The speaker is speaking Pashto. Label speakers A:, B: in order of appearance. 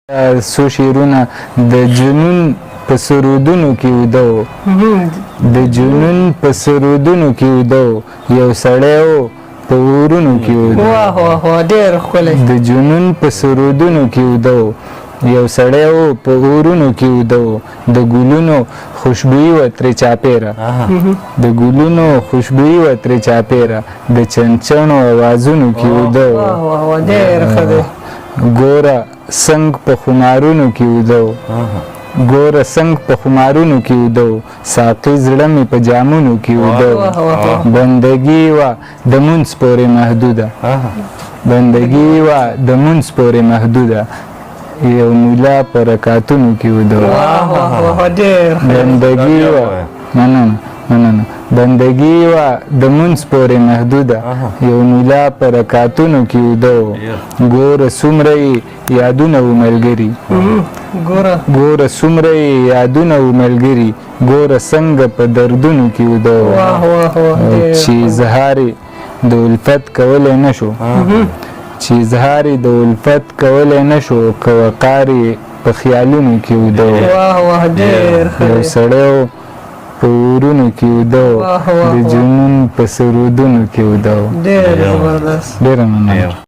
A: څو شعرونه د جنون په سرودونو کې وده و د جنون په سرودونو کې وده و یو سړی و په اورونو کې وده
B: واه واه واه ډېر ښکلی
A: د جنون په سرودونو کې وده و یو سړی و په اورونو کې وده و د ګلونو خوشبويي وه ترې چاپېره د ګلونو خوشبويي وه ترې چاپېره د چنچڼو اوازونو کې وده و
B: واه واه واه ډېر ښه دی
A: ګوره څنګ په خمارونو کې وده و ګوره څنګ په خمارونو کې وده و ساقي زړه مې په جامونو کې وده و بندګي وه د مونځ پورې محدوده بندګي وه د مونځ پورې محدوده یو مولا په رکعتونو کې وده و بندګي وه مننه بندګي وه د مونځ پورې محدوده یو مولا په رکعتونو کې وده و ګوره څومره یې یادونه و ملګري ګوره څومره یې یادونه و ملګري ګوره څنګه په دردونو کې وده و چې اظهار د الفت کولی نه شو چې اظهار د الفت کولی نه شو که وقار په خیالونو کې وده و یو سړی په اورونو کې وده و د جنون په سرودونو کې وده و ډېره مننه